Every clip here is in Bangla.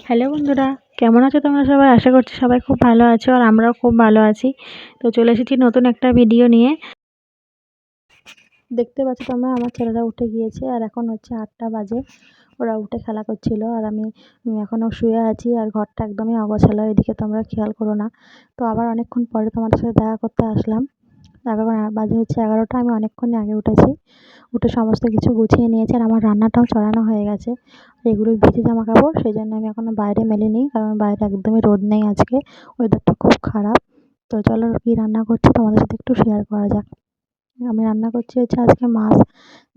হ্যালো বন্ধুরা, কেমন আছো তোমরা সবাই? আশা করছি সবাই খুব ভালো আছো আর আমরাও খুব ভালো আছি। তো চলে এসেছি নতুন একটা ভিডিও নিয়ে। দেখতে পাচ্ছ তোমরা, আমার ছেলেরা উঠে গিয়েছে আর এখন হচ্ছে 8টা বাজে। ওরা উঠে খেলা করছিল আর আমি এখনও শুয়ে আছি আর ঘরটা একদমই অগোছালো। এদিকে তোমরা খেয়াল করো না। তো আবার অনেকক্ষণ পরে তোমাদের সাথে দেখা করতে আসলাম। এখন বাজে হচ্ছে 11টা। আমি অনেকক্ষণ আগে উঠেছি, উঠে সমস্ত কিছু গুছিয়ে নিয়েছি আর আমার রান্নাটাও চড়ানো হয়ে গেছে। এগুলো ভিজে জামা কাপড়, সেই জন্য আমি এখনও বাইরে মেলিনি, কারণ বাইরে একদমই রোদ নেই আজকে, ওয়েদারটা খুব খারাপ। তো চলো কী রান্না করছি তোমাদের সাথে একটু শেয়ার করা যাক। আমি রান্না করছি হচ্ছে আজকে মাছ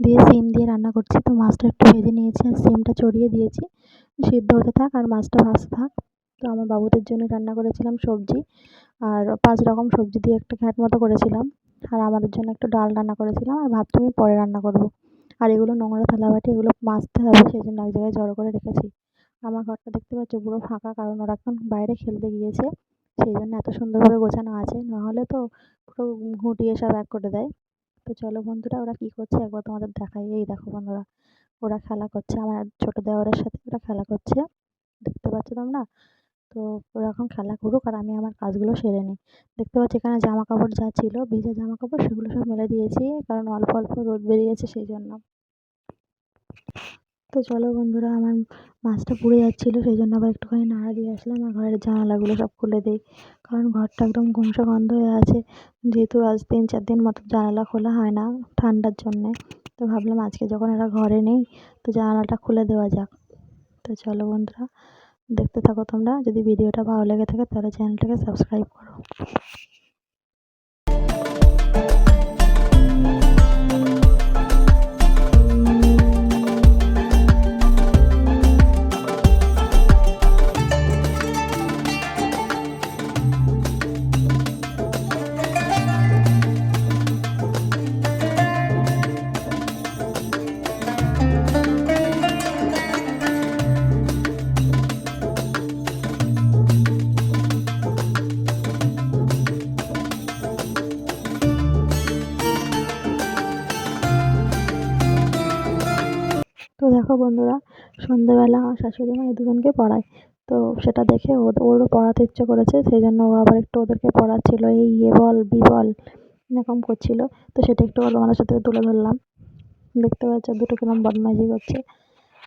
দিয়ে সিম দিয়ে রান্না করছি। তো মাছটা একটু ভেজে নিয়েছি আর সিমটা চড়িয়ে দিয়েছি, সিদ্ধ হতে থাক আর মাছটা ভাজতে থাক। তো আমার বাবুদের জন্য রান্না করেছিলাম সবজি, আর 5 রকম সবজি দিয়ে একটা ঘ্যাট মতো করেছিলাম। আর আমাদের জন্য একটু ডাল রান্না করেছিলাম আর ভাতটা আমি পরে রান্না করব। আর এগুলো নোংরা থালাবাটি, এগুলো মাজতে হবে, সেই জন্য এক জায়গায় জড়ো করে রেখেছি। আমার ঘরটা দেখতে পাচ্ছ পুরো ফাঁকা, কারণ ওরা এখন বাইরে খেলতে গিয়েছে, সেই জন্য এত সুন্দরভাবে গোছানো আছে, নাহলে তো পুরো ঘুঁটিয়ে সব এক করে দেয়। তো চলো বন্ধুরা, ওরা কী করছে একবার তোমাদের দেখাই। এই দেখো বন্ধুরা, ওরা খেলা করছে, আমার ছোট দেওরের সাথে ওরা খেলা করছে, দেখতে পাচ্ছ তোমরা? তো ওরা এখন খেলা করুক আর আমি আমার কাজগুলো সেরে নিই। দেখতে পাচ্ছি এখানে জামা কাপড় যা ছিল, ভিজে জামা কাপড়, সেগুলো সব মেলে দিয়েছি, কারণ অল্প অল্প রোদ বেরিয়েছে সেই জন্য। তো চলো বন্ধুরা, আমার মাছটা পুড়ে যাচ্ছিলো, সেই জন্য আবার একটুখানি নাড়া দিয়ে আসলাম আর ঘরের জানালাগুলো সব খুলে দিই, কারণ ঘরটা একদম গুমসে গন্ধ হয়ে আছে। যেহেতু আজ 3-4 দিন মতো জানালা খোলা হয় না ঠান্ডার জন্যে, তো ভাবলাম আজকে যখন এরা ঘরে নেই তো জানালাটা খুলে দেওয়া যাক। তো চলো বন্ধুরা, দেখতে থাকো তোমরা। যদি ভিডিওটা ভালো লেগে থাকে তাহলে চ্যানেলটাকে সাবস্ক্রাইব করো। তো দেখো বন্ধুরা, সন্ধ্যেবেলা আমার শাশুড়ি মা এই দুজনকে পড়ায়। তো সেটা দেখে ওরও পড়াতে ইচ্ছে করেছে, সেই জন্য ও আবার একটু ওদেরকে পড়াচ্ছিল, এই এ বল বি বল এরকম করছিল। তো সেটা একটু তোমাদের সাথে তুলে ধরলাম। দেখতে পাচ্ছ দুটো কিরম বদমাইশি করছে।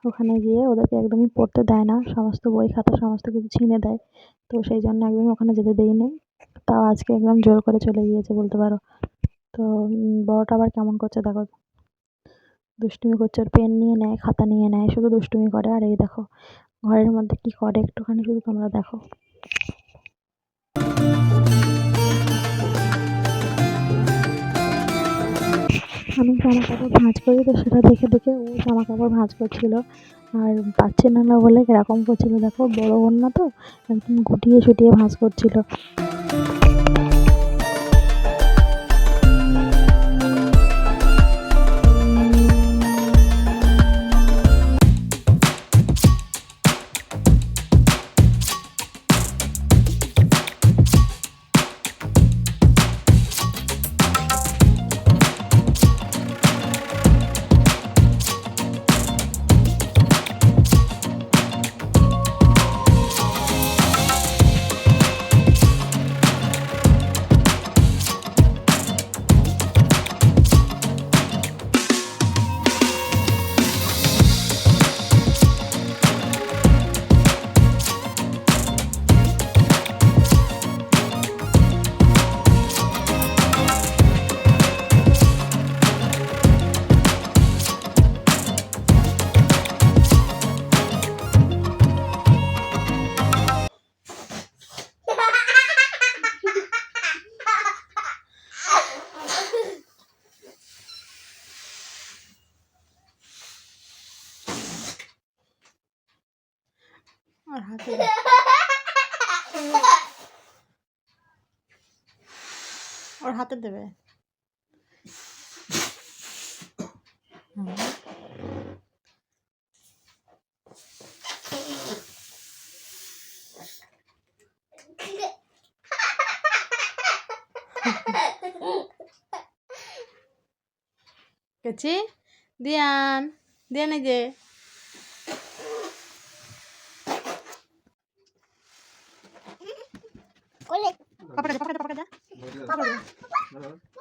ওখানে গিয়ে ওদেরকে একদমই পড়তে দেয় না, সমস্ত বই খাতা সমস্ত কিছু ছিনে দেয়। তো সেই জন্য একদমই ওখানে যেতে দেইনি। তাও আজকে একদম জোর করে চলে গিয়েছে বলতে পারো। তো বড়টা আবার কেমন করছে দেখো, দুষ্টুমি করছে, ওর পেন নিয়ে নেয়, খাতা নিয়ে নেয়, শুধু দুষ্টুমি করে। আর এই দেখো ঘরের মধ্যে কি করে একটুখানি শুধু তোমরা দেখো। আমি জামা কাপড় ভাঁজ করি, তো সেটা দেখে দেখে ও জামা কাপড় ভাঁজ করছিল আর পারছিল না বলে এরকম করছিল। দেখো বড় ওড়না তো, একদম গুটিয়ে সুটিয়ে ভাঁজ করছিল। আর হাতে ওর হাতে দেবে। কেছি দিয়ান দিয়ান, এই যে পাপাকে দে, পাপাকে দে, পাপাকে দে। পাপাকে দে।